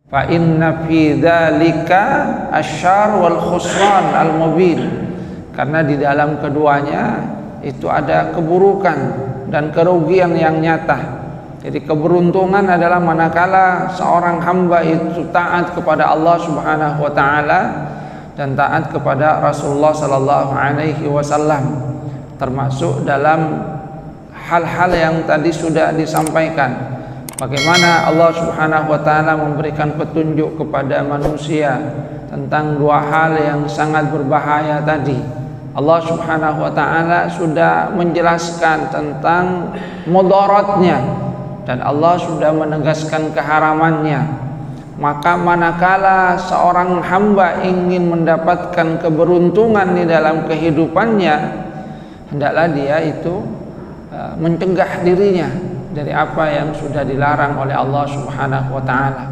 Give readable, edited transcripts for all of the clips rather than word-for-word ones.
Fa inna fi dzalika asyarr wal khusran al mubin, karena di dalam keduanya itu ada keburukan dan kerugian yang nyata. Jadi keberuntungan adalah manakala seorang hamba itu taat kepada Allah Subhanahu wa taala dan taat kepada Rasulullah sallallahu alaihi wasallam, termasuk dalam hal-hal yang tadi sudah disampaikan. Bagaimana Allah Subhanahu wa taala memberikan petunjuk kepada manusia tentang dua hal yang sangat berbahaya tadi. Allah Subhanahu wa taala sudah menjelaskan tentang mudaratnya dan Allah sudah menegaskan keharamannya. Maka manakala seorang hamba ingin mendapatkan keberuntungan di dalam kehidupannya, hendaklah dia itu mencegah dirinya dari apa yang sudah dilarang oleh Allah Subhanahu wa taala.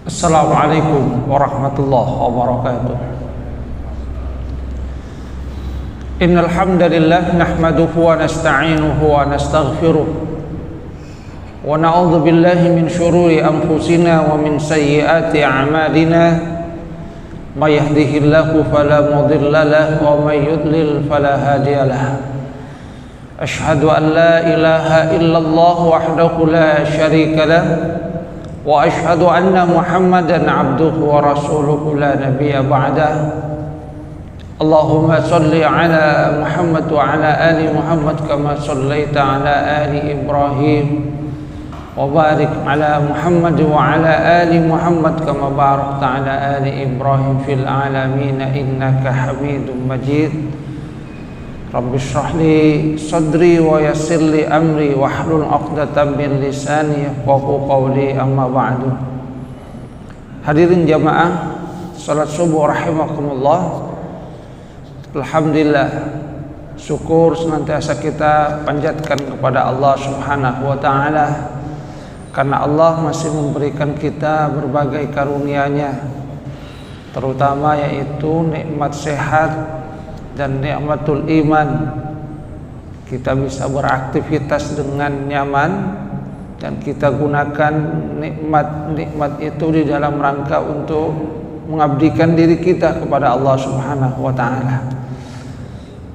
Assalamualaikum warahmatullahi wabarakatuh. Innal hamdalillah nahmaduhu wa nasta'inuhu wa nastaghfiruh. Wa na'udzu billahi min syururi anfusina wa min sayyiati a'malina. May yahdihillahu fala mudilla lahu wa may yudlil fala hadiya lahu. Asyhadu an la ilaha illallah wahdahu la syarika lahu wa asyhadu anna Muhammadan 'abduhu wa rasuluhu la nabiyya ba'dahu. Allahumma salli ala Muhammad wa ala ali Muhammad kama sallaita ala ali Ibrahim وبارك على محمد وعلى آل محمد كما باركت على آل إبراهيم في العالمين إنك حميد مجيد رب اشرح لي صدري ويسر لي أمري واحلل عقدة من لساني يفقهوا قولي أما بعد. Hadirin jamaah salat subuh rahimakumullah. Alhamdulillah, syukur senantiasa kita panjatkan kepada Allah Subhanahu wa taala, karena Allah masih memberikan kita berbagai karunia-Nya, terutama yaitu nikmat sehat dan nikmatul iman. Kita bisa beraktivitas dengan nyaman dan kita gunakan nikmat-nikmat itu di dalam rangka untuk mengabdikan diri kita kepada Allah Subhanahu wa taala.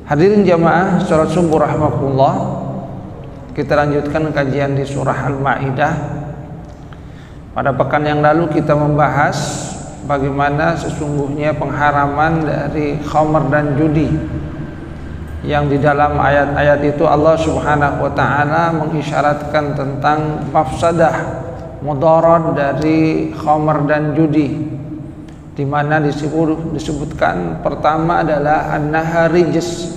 Hadirin jamaah salat subuh rahimakumullah. Kita lanjutkan kajian di surah Al-Maidah. Pada pekan yang lalu kita membahas bagaimana sesungguhnya pengharaman dari khamr dan judi, yang di dalam ayat-ayat itu Allah Subhanahu wa taala mengisyaratkan tentang mafsadah, mudarat dari khamr dan judi, di mana disebutkan pertama adalah an-naha rijs,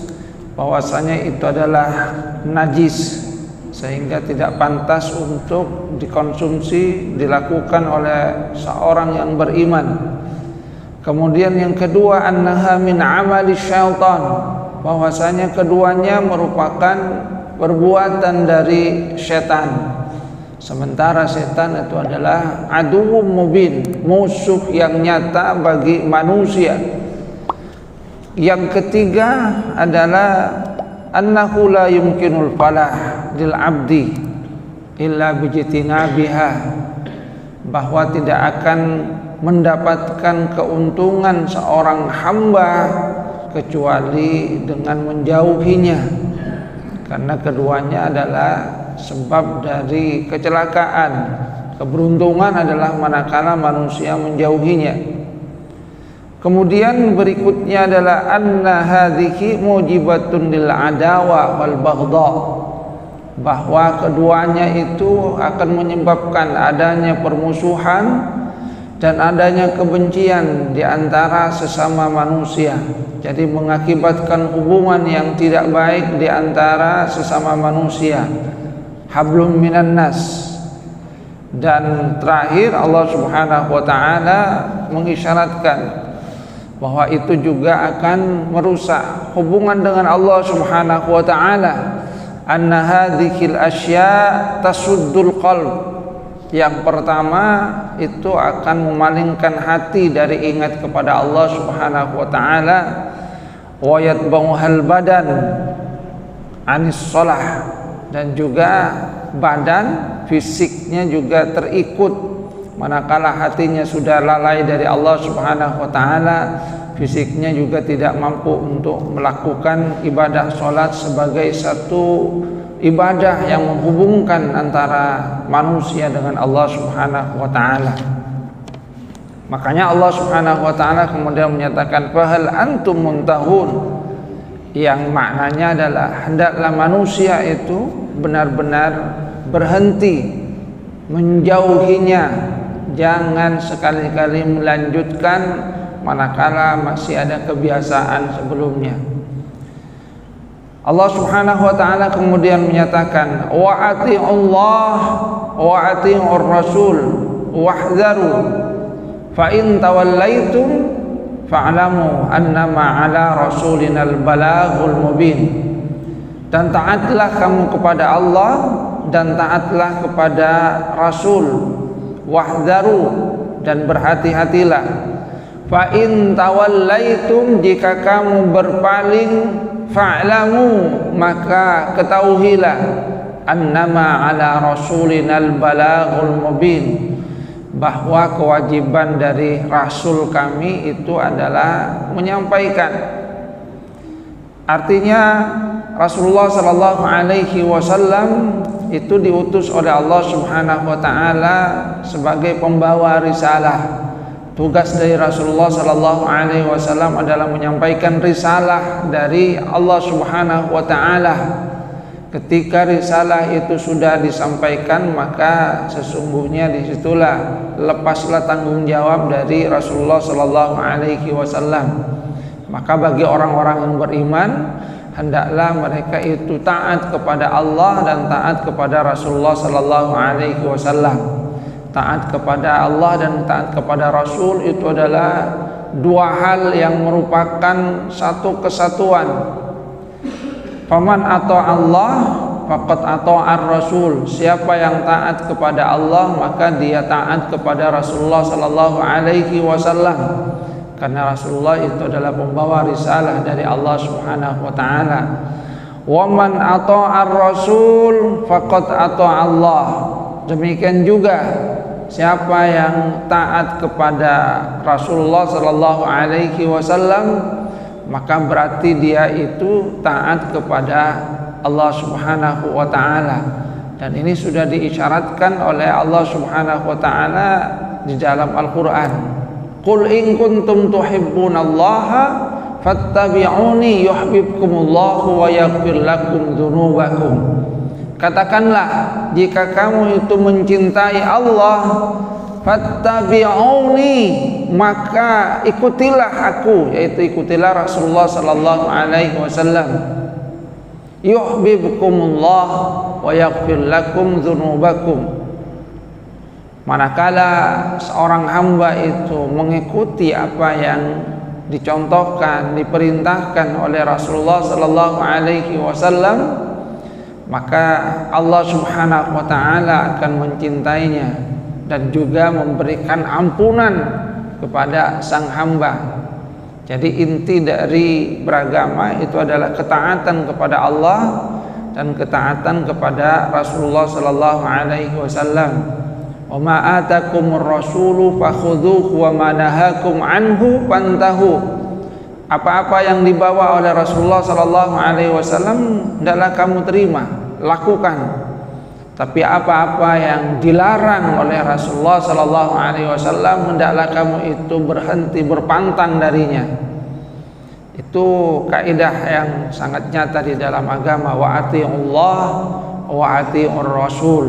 bahwasanya itu adalah najis sehingga tidak pantas untuk dikonsumsi, dilakukan oleh seorang yang beriman. Kemudian yang kedua, annaha min amali syaitan, bahwasanya keduanya merupakan perbuatan dari setan. Sementara setan itu adalah aduwwum mubin, musuh yang nyata bagi manusia. Yang ketiga adalah annahu la yumkinul falah lil abdi illa bijtinabiha, bahwa tidak akan mendapatkan keuntungan seorang hamba kecuali dengan menjauhinya, karena keduanya adalah sebab dari kecelakaan. Keberuntungan adalah manakala manusia menjauhinya. Kemudian berikutnya adalah anna hadhihi mujibatun lil adawa wal baghdha, bahwa keduanya itu akan menyebabkan adanya permusuhan dan adanya kebencian di antara sesama manusia. Jadi mengakibatkan hubungan yang tidak baik di antara sesama manusia. Hablum minan nas. Dan terakhir Allah Subhanahu wa taala mengisyaratkan bahwa itu juga akan merusak hubungan dengan Allah Subhanahu wa taala. Anna hadhil asya tasuddul qalb, Yang pertama itu akan memalingkan hati dari ingat kepada Allah Subhanahu wa taala, wa yatba'uhal badan anis shalah, dan juga badan fisiknya juga terikut. Manakala hatinya sudah lalai dari Allah Subhanahu wa taala, fisiknya juga tidak mampu untuk melakukan ibadah salat sebagai satu ibadah yang menghubungkan antara manusia dengan Allah Subhanahu wa taala. Makanya Allah Subhanahu wa taala kemudian menyatakan fahal antum muntahun, yang maknanya adalah hendaklah manusia itu benar-benar berhenti menjauhinya, jangan sekali-kali melanjutkan manakala masih ada kebiasaan sebelumnya. Allah Subhanahu wa taala kemudian menyatakan wa ati'ullah wa ati'ur rasul wahdharu fa in tawallaitum fa'lamu annama ala rasulinal balaghul mubin. Dan taatlah kamu kepada Allah dan taatlah kepada Rasul, wahdharu, dan berhati-hatilah. Fa in tawallaitum, jika kamu berpaling, fa'lamu, maka ketahuilah, annama ala rasulinal balaghul mubin, bahwa kewajiban dari Rasul kami itu adalah menyampaikan. Artinya Rasulullah sallallahu alaihi wasallam itu diutus oleh Allah Subhanahu wa taala sebagai pembawa risalah. Tugas dari Rasulullah sallallahu alaihi wasallam adalah menyampaikan risalah dari Allah Subhanahu wa taala. Ketika risalah itu sudah disampaikan, maka sesungguhnya disitulah lepaslah tanggung jawab dari Rasulullah sallallahu alaihi wasallam. Maka bagi orang-orang yang beriman, hendaklah mereka itu taat kepada Allah dan taat kepada Rasulullah sallallahu alaihi wasallam. Taat kepada Allah dan taat kepada Rasul itu adalah dua hal yang merupakan satu kesatuan. Faman ata'a Allah faqad ata'ar Rasul. Siapa yang taat kepada Allah, maka dia taat kepada Rasulullah sallallahu alaihi wasallam. Karena Rasulullah itu adalah pembawa risalah dari Allah Subhanahu wa taala. Wa man ata'ar Rasul faqad ata'a Allah. Demikian juga siapa yang taat kepada Rasulullah sallallahu alaihi wasallam, maka berarti dia itu taat kepada Allah Subhanahu wa taala. Dan ini sudah diisyaratkan oleh Allah Subhanahu wa taala di dalam Al-Qur'an. Qul in kuntum tuhibbunallaha fattabi'uni yuhibbukumullahu wa yaghfir lakum dzunubakum. Katakanlah, jika kamu itu mencintai Allah, fattabi'uni, maka ikutilah aku, yaitu ikutilah Rasulullah sallallahu alaihi wasallam. Yuhibbukumullah wa yaghfir lakum dzunubakum. Manakala seorang hamba itu mengikuti apa yang dicontohkan, diperintahkan oleh Rasulullah sallallahu alaihi wasallam, maka Allah Subhanahu wa taala akan mencintainya dan juga memberikan ampunan kepada sang hamba. Jadi inti dari beragama itu adalah ketaatan kepada Allah dan ketaatan kepada Rasulullah sallallahu alaihi wasallam. Wa ma atakumur rasulu fakhudhuhu wa ma nahakum anhu fantahu. Apa-apa yang dibawa oleh Rasulullah sallallahu alaihi wasallam hendaklah kamu terima, lakukan. Tapi apa-apa yang dilarang oleh Rasulullah sallallahu alaihi wasallam hendaklah kamu itu berhenti, berpantang darinya. Itu kaidah yang sangat nyata di dalam agama. Wa ati'ullah wa ati'ur rasul.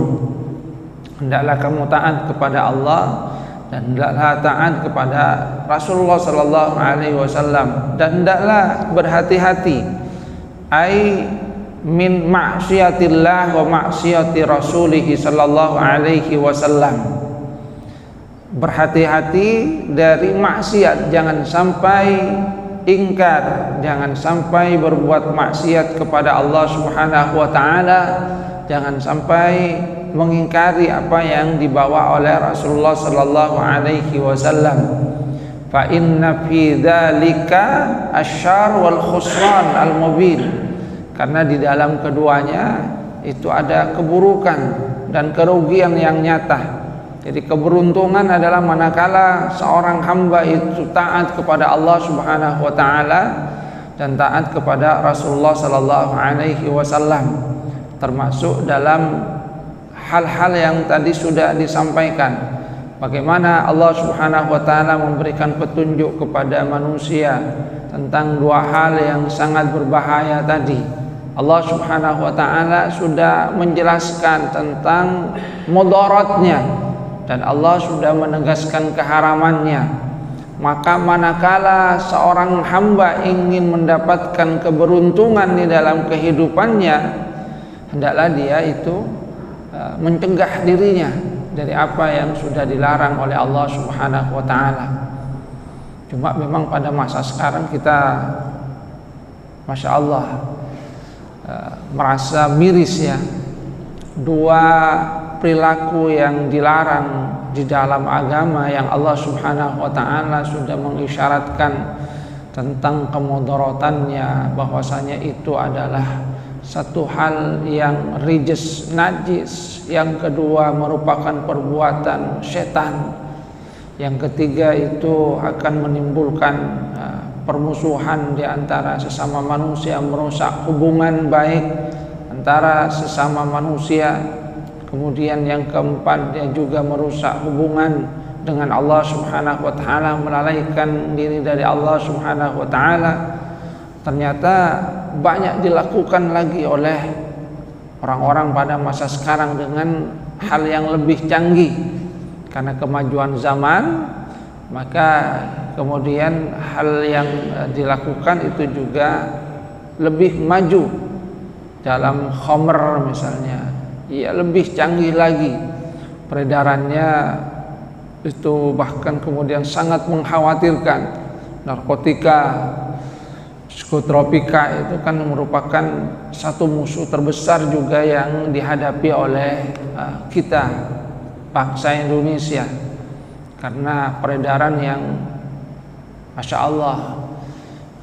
Hendaklah kamu taat kepada Allah dan hendaklah taat kepada Rasulullah sallallahu alaihi wasallam, dan hendaklah berhati-hati ai min ma'siyatillah wa ma'siyati rasulih sallallahu alaihi wasallam. Berhati-hati dari maksiat, jangan sampai ingkar, jangan sampai berbuat maksiat kepada Allah Subhanahu wa taala, jangan sampai mengingkari apa yang dibawa oleh Rasulullah sallallahu alaihi wasallam. Fa inna fi dzalika asyarr wal khusran al mubin. Karena di dalam keduanya itu ada keburukan dan kerugian yang nyata. Jadi keberuntungan adalah manakala seorang hamba itu taat kepada Allah Subhanahu wa taala dan taat kepada Rasulullah sallallahu alaihi wasallam, termasuk dalam hal-hal yang tadi sudah disampaikan. Bagaimana Allah Subhanahu wa taala memberikan petunjuk kepada manusia tentang dua hal yang sangat berbahaya tadi. Allah Subhanahu wa taala sudah menjelaskan tentang mudaratnya dan Allah sudah menegaskan keharamannya. Maka manakala seorang hamba ingin mendapatkan keberuntungan di dalam kehidupannya, hendaklah dia itu mencegah dirinya dari apa yang sudah dilarang oleh Allah Subhanahu wa taala. Cuma memang pada masa sekarang kita Masya Allah merasa miris ya, dua perilaku yang dilarang di dalam agama yang Allah Subhanahu wa taala sudah mengisyaratkan tentang kemudaratannya, bahwasanya itu adalah satu hal yang rijis, najis. Yang kedua merupakan perbuatan setan. Yang ketiga itu akan menimbulkan permusuhan di antara sesama manusia, merusak hubungan baik antara sesama manusia. Kemudian yang keempat, dia juga merusak hubungan dengan Allah Subhanahu wa taala, melalaikan diri dari Allah Subhanahu wa taala. Ternyata banyak dilakukan lagi oleh orang-orang pada masa sekarang dengan hal yang lebih canggih. Karena kemajuan zaman, maka kemudian hal yang dilakukan itu juga lebih maju. Dalam khamr misalnya, ya lebih canggih lagi peredarannya, itu bahkan kemudian sangat mengkhawatirkan. Narkotika, psikotropika itu kan merupakan satu musuh terbesar juga yang dihadapi oleh kita bangsa Indonesia, karena peredaran yang Masya Allah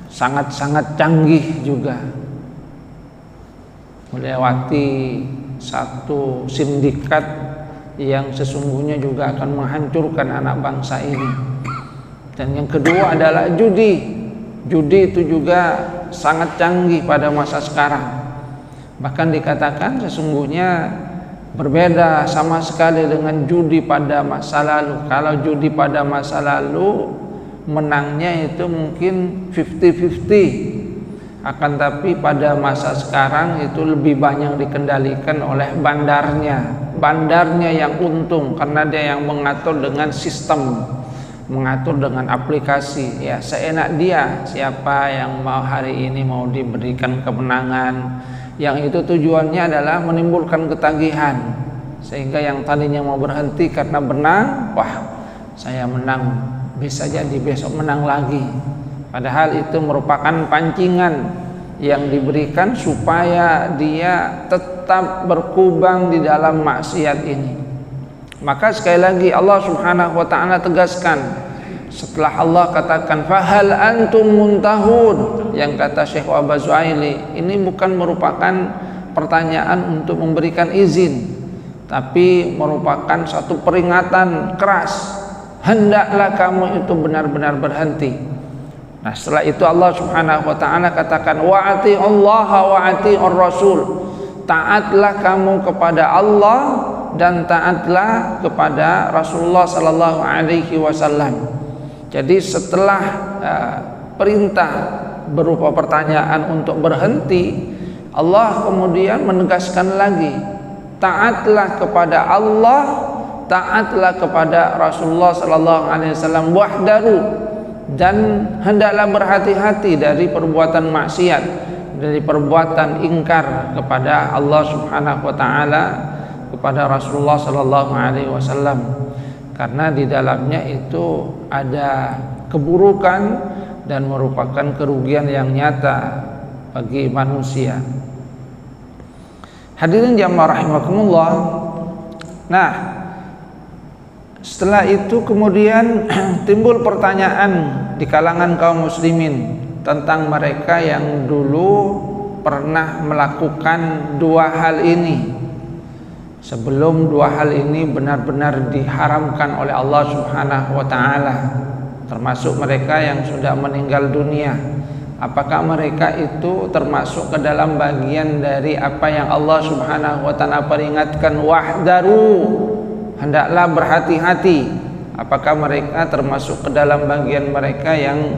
sangat-sangat canggih juga, melewati satu sindikat yang sesungguhnya juga akan menghancurkan anak bangsa ini. Dan yang kedua adalah judi. Judi itu juga sangat canggih pada masa sekarang. Bahkan dikatakan sesungguhnya berbeda sama sekali dengan judi pada masa lalu. Kalau judi pada masa lalu menangnya itu mungkin 50-50. Akan tapi pada masa sekarang itu lebih banyak dikendalikan oleh bandarnya yang untung, karena dia yang mengatur dengan sistem, mengatur dengan aplikasi, ya seenak dia siapa yang mau hari ini mau diberikan kemenangan, yang itu tujuannya adalah menimbulkan ketagihan, sehingga yang tadinya mau berhenti karena menang, wah saya menang, bisa jadi besok menang lagi. Padahal itu merupakan pancingan yang diberikan supaya dia tetap berkubang di dalam maksiat ini. Maka sekali lagi Allah Subhanahu wa taala tegaskan, setelah Allah katakan fahal antum muntahun, yang kata Syekh Wabazuaili, ini bukan merupakan pertanyaan untuk memberikan izin, tapi merupakan satu peringatan keras, hendaklah kamu itu benar-benar berhenti. Nah setelah itu Allah Subhanahu wa taala katakan wa'ati Allah wa'ati ar-rasul, taatlah kamu kepada Allah dan taatlah kepada Rasulullah sallallahu alaihi wasallam. Jadi setelah perintah berupa pertanyaan untuk berhenti, Allah kemudian menegaskan lagi, taatlah kepada Allah, taatlah kepada Rasulullah sallallahu alaihi wasallam wahdahu, dan hendaklah berhati-hati dari perbuatan maksiat, dari perbuatan ingkar kepada Allah Subhanahu wa taala, kepada Rasulullah sallallahu alaihi wasallam, karena di dalamnya itu ada keburukan dan merupakan kerugian yang nyata bagi manusia. Hadirin jamaah rahimakumullah, Nah, setelah itu kemudian timbul pertanyaan di kalangan kaum muslimin tentang mereka yang dulu pernah melakukan dua hal ini sebelum dua hal ini benar-benar diharamkan oleh Allah Subhanahu wa taala, termasuk mereka yang sudah meninggal dunia. Apakah mereka itu termasuk ke dalam bagian dari apa yang Allah Subhanahu wa taala peringatkan, wahdaru, hendaklah berhati-hati? Apakah mereka termasuk ke dalam bagian mereka yang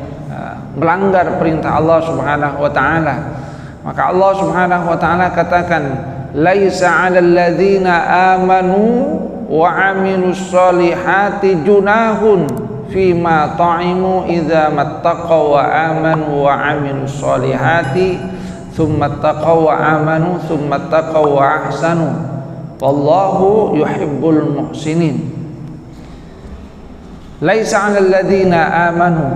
melanggar perintah Allah Subhanahu wa taala? Maka Allah Subhanahu wa taala katakan, laisa 'alal ladzina amanu wa 'amilus solihati junahun fima ta'imu idza mattaqaw wa amanu wa 'amilus solihati thumma taqaw wa amanu thumma taqaw wa ahsanu wallahu yuhibbul muhsinin. Laisa 'alal ladzina amanu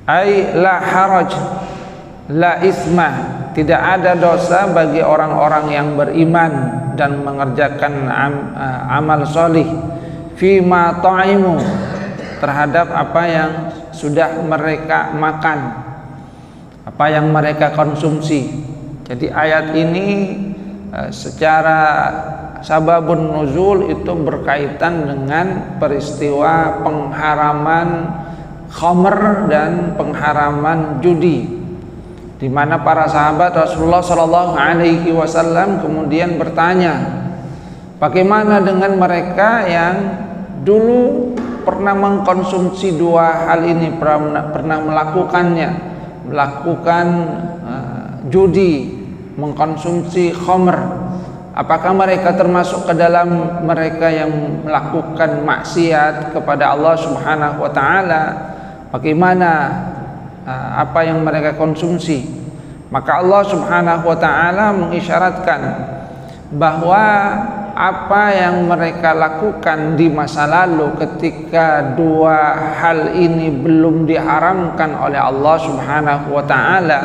ay la haraj la isma, tidak ada dosa bagi orang-orang yang beriman dan mengerjakan amal solih, fima ta'imu, terhadap apa yang sudah mereka makan, apa yang mereka konsumsi. Jadi ayat ini secara sababun nuzul itu berkaitan dengan peristiwa pengharaman khamr dan pengharaman judi, di mana para sahabat Rasulullah Shallallahu Alaihi Wasallam kemudian bertanya, bagaimana dengan mereka yang dulu pernah mengkonsumsi dua hal ini, pernah melakukannya, melakukan judi, mengkonsumsi khamr, apakah mereka termasuk ke dalam mereka yang melakukan maksiat kepada Allah Subhanahu wa taala? Bagaimana apa yang mereka konsumsi? Maka Allah Subhanahu wa taala mengisyaratkan bahwa apa yang mereka lakukan di masa lalu ketika dua hal ini belum diharamkan oleh Allah Subhanahu wa taala,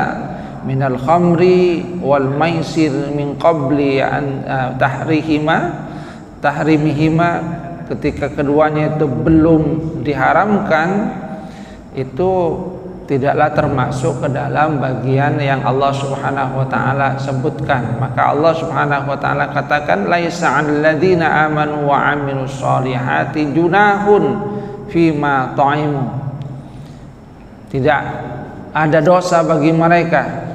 minal khamri wal maisir min qabli an tahrimihima, ketika keduanya itu belum diharamkan, itu tidaklah termasuk ke dalam bagian yang Allah Subhanahu wa taala sebutkan. Maka Allah Subhanahu wa taala katakan, laisa 'alal ladzina amanu wa 'amilus solihati junahun fima ta'imu, tidak ada dosa bagi mereka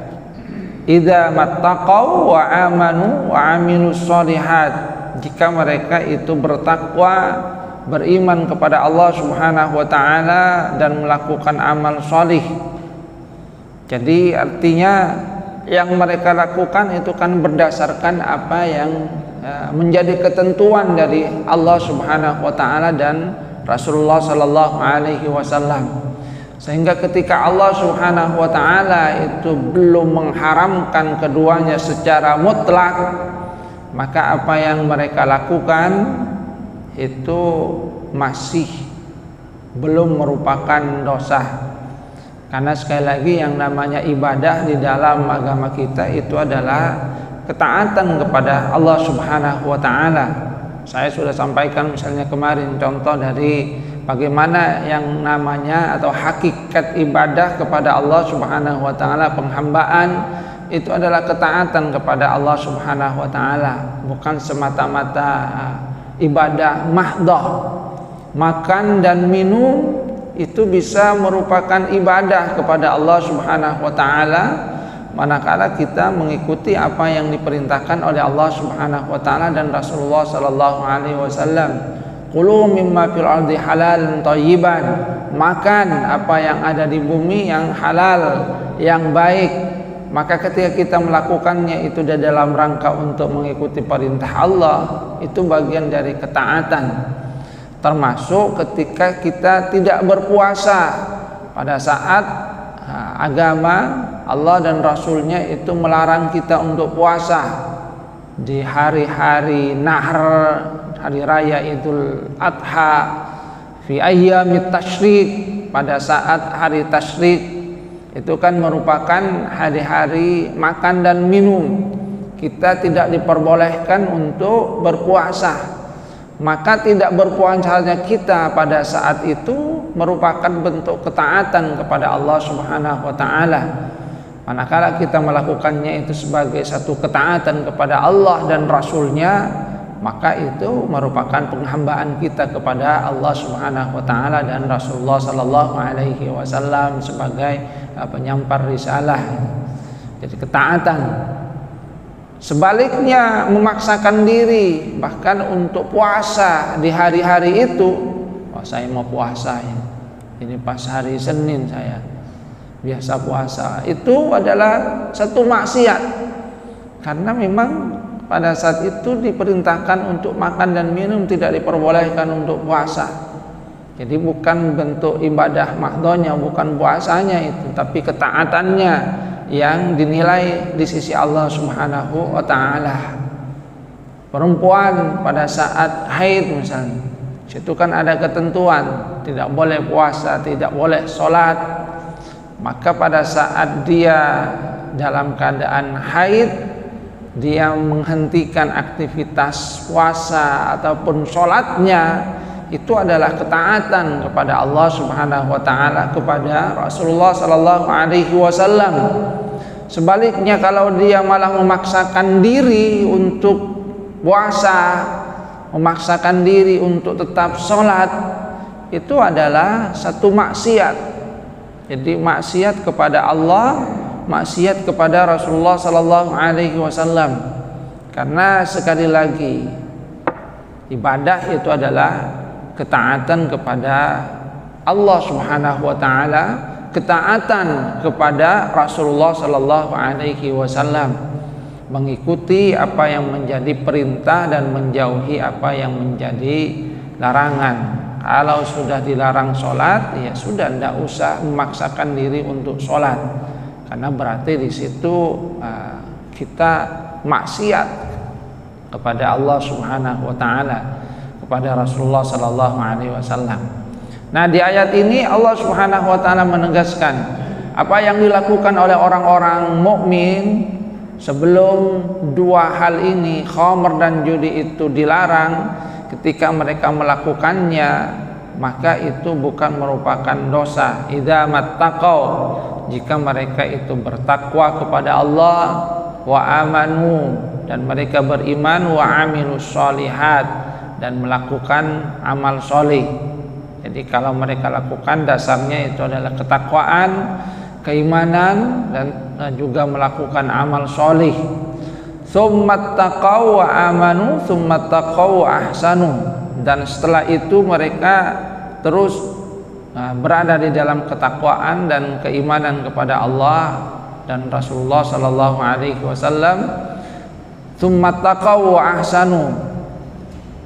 idza mattaqau wa amanu wa 'amilus solihat, jika mereka itu bertakwa, beriman kepada Allah Subhanahu wa taala dan melakukan amal solih. Jadi artinya yang mereka lakukan itu kan berdasarkan apa yang menjadi ketentuan dari Allah Subhanahu wa taala dan Rasulullah sallallahu alaihi wasallam. Sehingga ketika Allah Subhanahu wa taala itu belum mengharamkan keduanya secara mutlak, maka apa yang mereka lakukan itu masih belum merupakan dosa. Karena sekali lagi yang namanya ibadah di dalam agama kita itu adalah ketaatan kepada Allah Subhanahu wa taala. Saya sudah sampaikan misalnya kemarin contoh dari bagaimana yang namanya atau hakikat ibadah kepada Allah Subhanahu wa taala, penghambaan itu adalah ketaatan kepada Allah Subhanahu wa taala, bukan semata-mata ibadah mahdoh. Makan dan minum itu bisa merupakan ibadah kepada Allah Subhanahu wa taala manakala kita mengikuti apa yang diperintahkan oleh Allah Subhanahu wa taala dan Rasulullah sallallahu alaihi wasallam. Kulu mimma fil ardi halalan thayyiban, makan apa yang ada di bumi yang halal, yang baik. Maka ketika kita melakukannya itu dalam rangka untuk mengikuti perintah Allah, itu bagian dari ketaatan. Termasuk ketika kita tidak berpuasa pada saat agama Allah dan Rasulnya itu melarang kita untuk puasa di hari-hari nahr, hari raya Idul Adha, fi ayyamit tasyrik, pada saat hari tasyrik. Itu kan merupakan hari-hari makan dan minum. kita tidak diperbolehkan untuk berpuasa. Maka tidak berpuasanya kita pada saat itu merupakan bentuk ketaatan kepada Allah Subhanahu wa taala. Manakala kita melakukannya itu sebagai satu ketaatan kepada Allah dan Rasul-Nya, maka itu merupakan penghambaan kita kepada Allah Subhanahu wa taala dan Rasulullah sallallahu alaihi wasallam sebagai penyampar risalah. Jadi ketaatan. Sebaliknya memaksakan diri bahkan untuk puasa di hari-hari itu, saya mau puasa ya. Ini pas hari Senin saya biasa puasa. Itu adalah satu maksiat. Karena memang pada saat itu diperintahkan untuk makan dan minum, tidak diperbolehkan untuk puasa. Jadi bukan bentuk ibadah mahdhahnya, bukan puasanya itu, tapi ketaatannya yang dinilai di sisi Allah Subhanahu wa taala. Perempuan pada saat haid misalnya, situ kan ada ketentuan, tidak boleh puasa, tidak boleh sholat. Maka pada saat dia dalam keadaan haid, dia menghentikan aktivitas puasa ataupun sholatnya, itu adalah ketaatan kepada Allah Subhanahu wa taala, kepada Rasulullah sallallahu alaihi wasallam. Sebaliknya kalau dia malah memaksakan diri untuk puasa, memaksakan diri untuk tetap sholat, itu adalah satu maksiat. Jadi maksiat kepada Allah, maksiat kepada Rasulullah sallallahu alaihi wasallam. Karena sekali lagi ibadah itu adalah ketaatan kepada Allah Subhanahu wa taala, ketaatan kepada Rasulullah sallallahu alaihi wasallam, mengikuti apa yang menjadi perintah dan menjauhi apa yang menjadi larangan. Kalau sudah dilarang sholat, ya sudah, tidak usah memaksakan diri untuk sholat, karena berarti di situ kita maksiat kepada Allah Subhanahu wa taala, kepada Rasulullah sallallahu alaihi wasallam. Nah, di ayat ini Allah Subhanahu wa taala menegaskan apa yang dilakukan oleh orang-orang mukmin sebelum dua hal ini, khamr dan judi, itu dilarang. Ketika mereka melakukannya, maka itu bukan merupakan dosa. Idza mattaqau, jika mereka itu bertakwa kepada Allah, wa amanu, dan mereka beriman, wa amilus sholihat, dan melakukan amal solih. Jadi kalau mereka lakukan, dasarnya itu adalah ketakwaan, keimanan, dan juga melakukan amal solih. Tsumma taqaw wa amanu tsumma taqaw wa ahsanu, dan setelah itu mereka terus berada di dalam ketakwaan dan keimanan kepada Allah dan Rasulullah sallallahu alaihi wasallam. Tsumma taqaw wa ahsanu,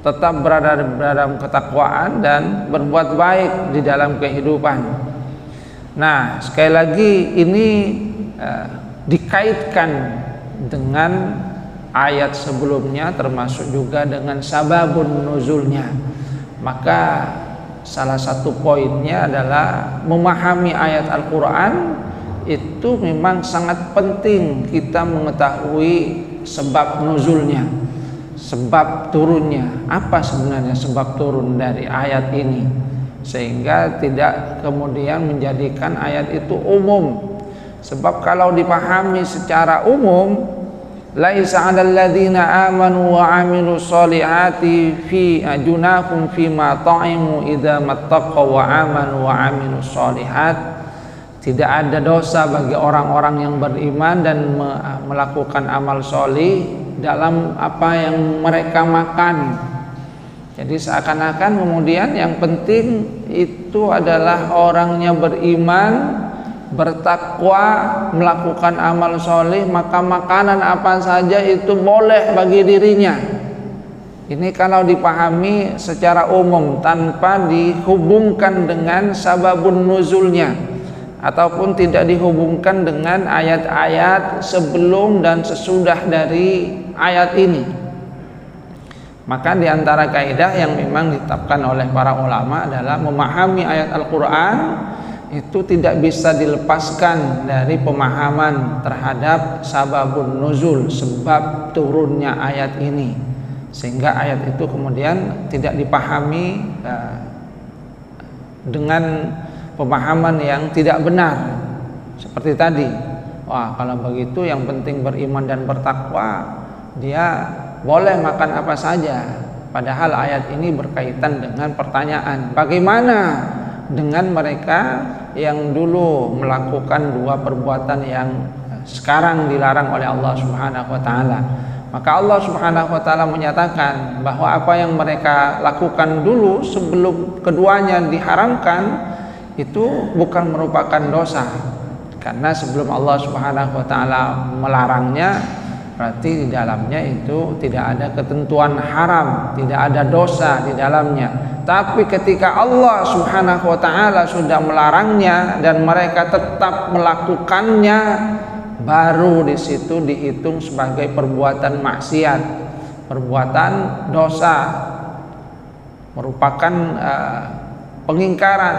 tetap berada dalam ketakwaan dan berbuat baik di dalam kehidupan. Nah, sekali lagi ini dikaitkan dengan ayat sebelumnya, termasuk juga dengan sababun nuzulnya. Maka salah satu poinnya adalah memahami ayat Al-Quran. Itu memang sangat penting kita mengetahui sebab nuzulnya, sebab turunnya. Apa sebenarnya sebab turun dari ayat ini, sehingga tidak kemudian menjadikan ayat itu umum. Sebab kalau dipahami secara umum, laisa 'alal ladzina amanu wa 'amilus sholihati fi junahum fima ta'imu idza mattaqaw wa amanu wa 'amilus sholihat. Tidak ada dosa bagi orang-orang yang beriman dan melakukan amal sholih dalam apa yang mereka makan. Jadi seakan-akan kemudian yang penting itu adalah orangnya beriman, bertakwa, melakukan amal soleh, maka makanan apa saja itu boleh bagi dirinya. Ini kalau dipahami secara umum tanpa dihubungkan dengan sababun nuzulnya, ataupun tidak dihubungkan dengan ayat-ayat sebelum dan sesudah dari ayat ini. Maka diantara kaidah yang memang ditetapkan oleh para ulama adalah memahami ayat Al-Quran itu tidak bisa dilepaskan dari pemahaman terhadap sababun nuzul, sebab turunnya ayat ini, sehingga ayat itu kemudian tidak dipahami dengan pemahaman yang tidak benar. Seperti tadi, wah kalau begitu yang penting beriman dan bertakwa, dia boleh makan apa saja. Padahal ayat ini berkaitan dengan pertanyaan, bagaimana dengan mereka yang dulu melakukan dua perbuatan yang sekarang dilarang oleh Allah Subhanahu wa taala. Maka Allah Subhanahu wa taala menyatakan bahwa apa yang mereka lakukan dulu sebelum keduanya diharamkan itu bukan merupakan dosa. Karena sebelum Allah Subhanahu wa taala melarangnya, berarti di dalamnya itu tidak ada ketentuan haram, tidak ada dosa di dalamnya. Tapi ketika Allah Subhanahu wa taala sudah melarangnya dan mereka tetap melakukannya, baru di situ dihitung sebagai perbuatan maksiat, perbuatan dosa, merupakan pengingkaran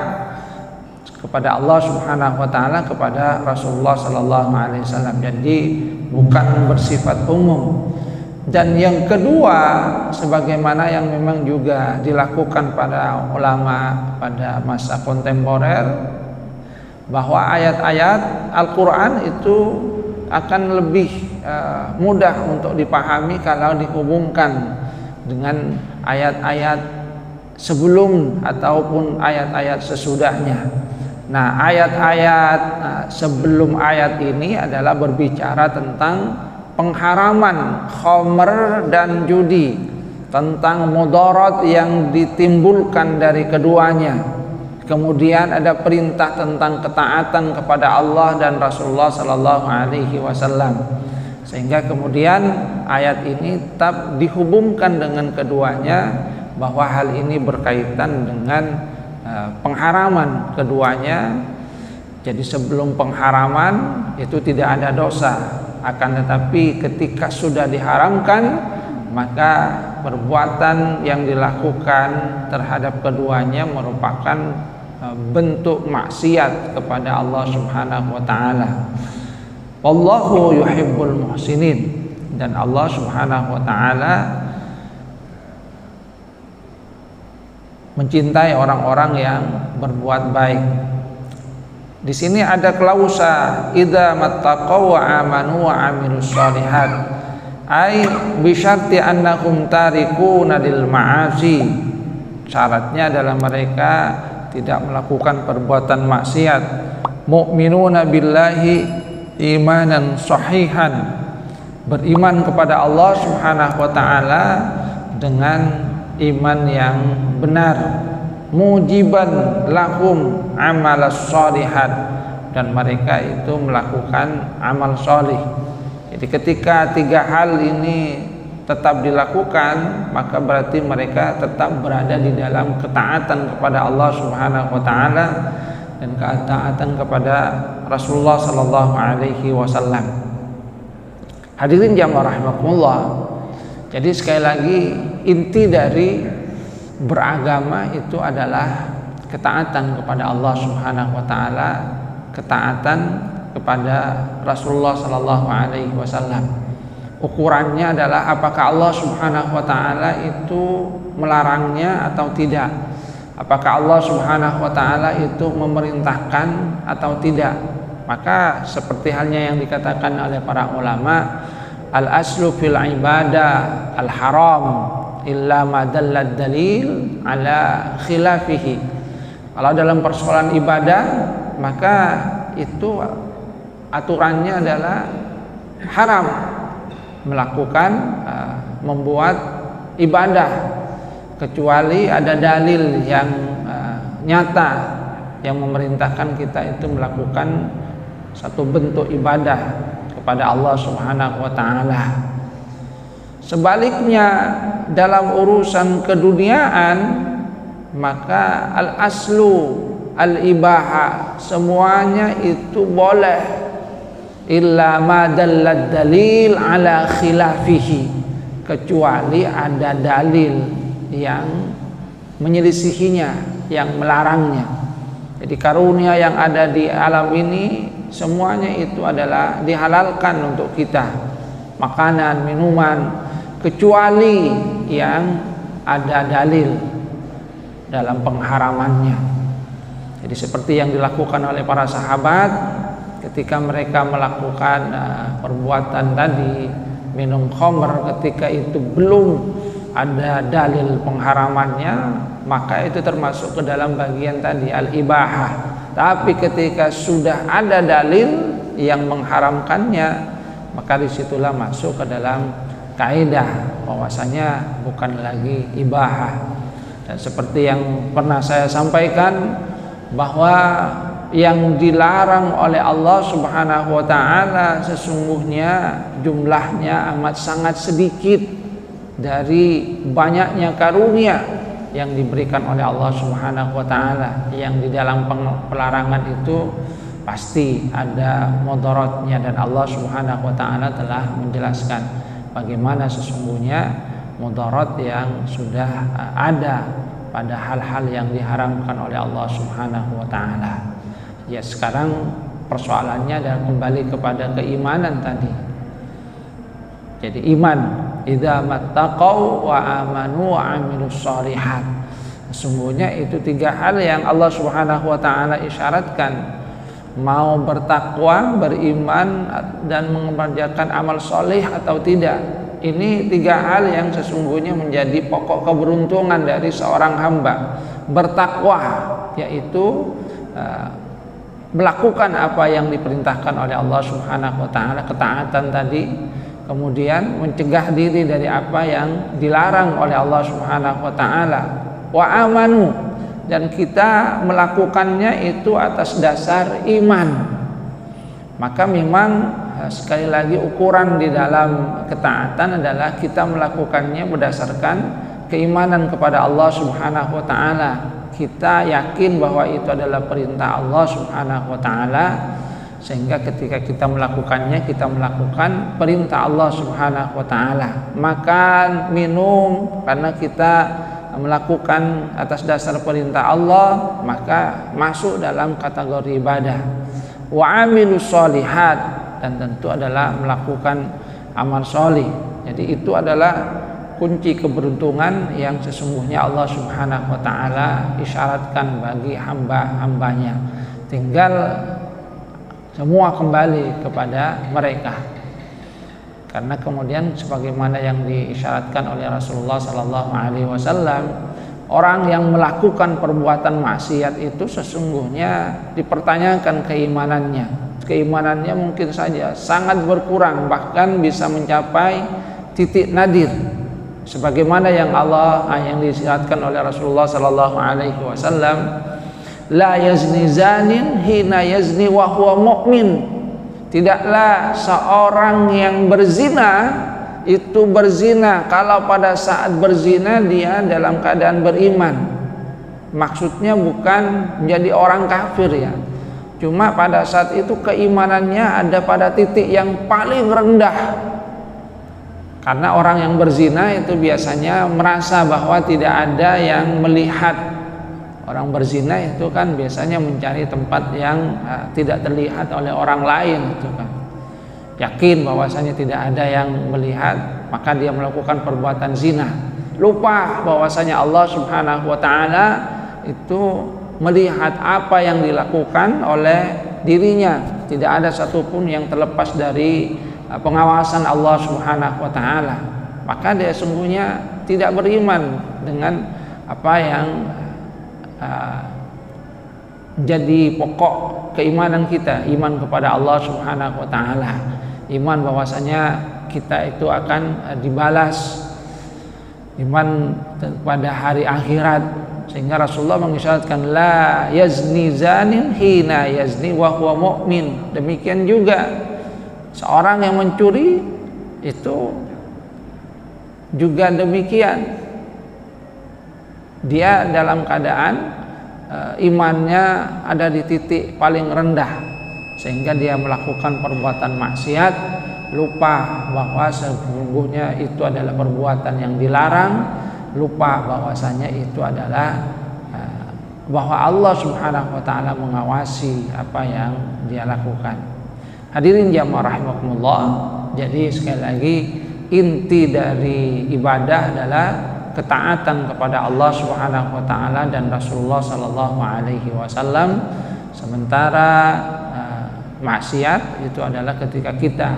kepada Allah Subhanahu wa taala, kepada Rasulullah sallallahu alaihi wasallam. Jadi bukan bersifat umum. Dan yang kedua, sebagaimana yang memang juga dilakukan pada ulama pada masa kontemporer, bahwa ayat-ayat Al-Quran itu akan lebih mudah untuk dipahami kalau dihubungkan dengan ayat-ayat sebelum ataupun ayat-ayat sesudahnya. Nah, ayat-ayat sebelum ayat ini adalah berbicara tentang pengharaman khamr dan judi, tentang mudarat yang ditimbulkan dari keduanya. Kemudian ada perintah tentang ketaatan kepada Allah dan Rasulullah sallallahu alaihi wasallam. Sehingga kemudian ayat ini tetap dihubungkan dengan keduanya, bahwa hal ini berkaitan dengan pengharaman keduanya. Jadi sebelum pengharaman itu tidak ada dosa, akan tetapi ketika sudah diharamkan, maka perbuatan yang dilakukan terhadap keduanya merupakan bentuk maksiat kepada Allah Subhanahu wa taala. Wallahu yuhibbul muhsinin, dan Allah Subhanahu wa taala mencintai orang-orang yang berbuat baik. Di sini ada klausa idza mattaqaw wa amanu wa amilus shalihat, ai bi syarti annahum tarikuna lil ma'asi. Syaratnya adalah mereka tidak melakukan perbuatan maksiat, mu'minuna billahi imanan sahihan, beriman kepada Allah Subhanahu wa taala dengan iman yang benar, mujiban lahum amalas shalihat, dan mereka itu melakukan amal sholih. Jadi ketika tiga hal ini tetap dilakukan, maka berarti mereka tetap berada di dalam ketaatan kepada Allah Subhanahu wa taala dan ketaatan kepada Rasulullah sallallahu alaihi wasallam. Hadirin jamaah rahimakumullah. Jadi sekali lagi, inti dari beragama itu adalah ketaatan kepada Allah Subhanahu wa taala, ketaatan kepada Rasulullah sallallahu alaihi wasallam. Ukurannya adalah apakah Allah Subhanahu wa taala itu melarangnya atau tidak. Apakah Allah Subhanahu wa taala itu memerintahkan atau tidak. Maka seperti halnya yang dikatakan oleh para ulama, al-aslu fil ibadah al-haram illa ma dallad dalil ala khilafihi. Kalau dalam persoalan ibadah, maka itu aturannya adalah haram melakukan membuat ibadah, kecuali ada dalil yang nyata yang memerintahkan kita itu melakukan satu bentuk ibadah kepada Allah Subhanahu wa taala. Sebaliknya dalam urusan keduniaan, maka al-aslu al-ibaha, semuanya itu boleh, illa ma dallad dalil ala khilafihi, kecuali ada dalil yang menyelisihinya, yang melarangnya. Jadi karunia yang ada di alam ini semuanya itu adalah dihalalkan untuk kita, makanan, minuman, kecuali yang ada dalil dalam pengharamannya. Jadi seperti yang dilakukan oleh para sahabat ketika mereka melakukan perbuatan tadi, minum khamr, ketika itu belum ada dalil pengharamannya, maka itu termasuk ke dalam bagian tadi al-ibahah. Tapi ketika sudah ada dalil yang mengharamkannya, maka disitulah masuk ke dalam kaidah bahwasanya bukan lagi ibahah. Dan seperti yang pernah saya sampaikan, bahwa yang dilarang oleh Allah Subhanahu wa taala sesungguhnya jumlahnya amat sangat sedikit dari banyaknya karunia yang diberikan oleh Allah Subhanahu wa taala. Yang di dalam pelarangan itu pasti ada mudaratnya, dan Allah Subhanahu wa taala telah menjelaskan bagaimana sesungguhnya mudarat yang sudah ada pada hal-hal yang diharamkan oleh Allah Subhanahu wa taala. Ya, sekarang persoalannya adalah kembali kepada keimanan tadi. Jadi iman, idza mattaqau wa amanu wa amilus shalihat. Sesungguhnya itu tiga hal yang Allah Subhanahu wa taala isyaratkan. Mau bertakwa, beriman, dan mengerjakan amal soleh atau tidak. Ini tiga hal yang sesungguhnya menjadi pokok keberuntungan dari seorang hamba. Bertakwa, yaitu melakukan apa yang diperintahkan oleh Allah Subhanahu wa taala, ketaatan tadi. Kemudian mencegah diri dari apa yang dilarang oleh Allah Subhanahu wa taala. Wa amanu, dan kita melakukannya itu atas dasar iman. Maka memang sekali lagi ukuran di dalam ketaatan adalah kita melakukannya berdasarkan keimanan kepada Allah Subhanahu wa taala. Kita yakin bahwa itu adalah perintah Allah Subhanahu wa taala, sehingga ketika kita melakukannya, kita melakukan perintah Allah Subhanahu wa taala. Makan, minum, karena kita melakukan atas dasar perintah Allah, maka masuk dalam kategori ibadah. Wa amilus sholihat, dan tentu adalah melakukan amal solih. Jadi itu adalah kunci keberuntungan yang sesungguhnya Allah Subhanahu wa taala isyaratkan bagi hamba-hambanya. Tinggal semua kembali kepada mereka. Karena kemudian sebagaimana yang diisyaratkan oleh Rasulullah sallallahu alaihi wasallam, orang yang melakukan perbuatan maksiat itu sesungguhnya dipertanyakan keimanannya. Keimanannya mungkin saja sangat berkurang, bahkan bisa mencapai titik nadir. Sebagaimana yang disyaratkan oleh Rasulullah sallallahu alaihi wasallam, la yazni zanin hina yazni wa huwa mu'min. Tidaklah seorang yang berzina itu berzina kalau pada saat berzina dia dalam keadaan beriman. Maksudnya bukan menjadi orang kafir ya. Cuma pada saat itu keimanannya ada pada titik yang paling rendah. Karena orang yang berzina itu biasanya merasa bahwa tidak ada yang melihat. Orang berzina itu kan biasanya mencari tempat yang tidak terlihat oleh orang lain, itu kan. Yakin bahwasanya tidak ada yang melihat, maka dia melakukan perbuatan zina. Lupa bahwasanya Allah Subhanahu wa taala itu melihat apa yang dilakukan oleh dirinya. Tidak ada satupun yang terlepas dari pengawasan Allah Subhanahu wa taala. Maka dia sungguhnya tidak beriman dengan apa yang jadi pokok keimanan kita, iman kepada Allah Subhanahu wa taala. Iman bahwasanya kita itu akan dibalas, iman pada hari akhirat, sehingga Rasulullah mengisyaratkan la yazni zanin hina yazni wa huwa mu'min. Demikian juga seorang yang mencuri itu juga demikian. Dia dalam keadaan imannya ada di titik paling rendah, sehingga dia melakukan perbuatan maksiat, lupa bahwa sesungguhnya itu adalah perbuatan yang dilarang, lupa bahwasanya itu adalah bahwa Allah Subhanahu wa taala mengawasi apa yang dia lakukan. Hadirin jamaah rahimakumullah, jadi sekali lagi inti dari ibadah adalah ketaatan kepada Allah Subhanahu wa taala dan Rasulullah sallallahu alaihi wasallam. Sementara maksiat itu adalah ketika kita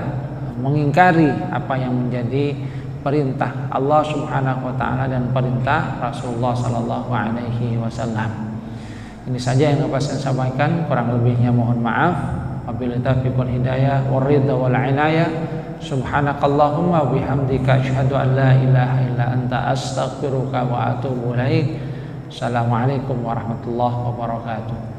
mengingkari apa yang menjadi perintah Allah Subhanahu wa taala dan perintah Rasulullah sallallahu alaihi wasallam. Ini saja yang dapat saya sampaikan, kurang lebihnya mohon maaf. Wabillahi taufiq wal hidayah war ridha wal inayah. Subhanakallahumma wa bihamdika asyhadu an la ilaha illa anta astaghfiruka wa atubu ilaik. Assalamualaikum warahmatullahi wabarakatuh.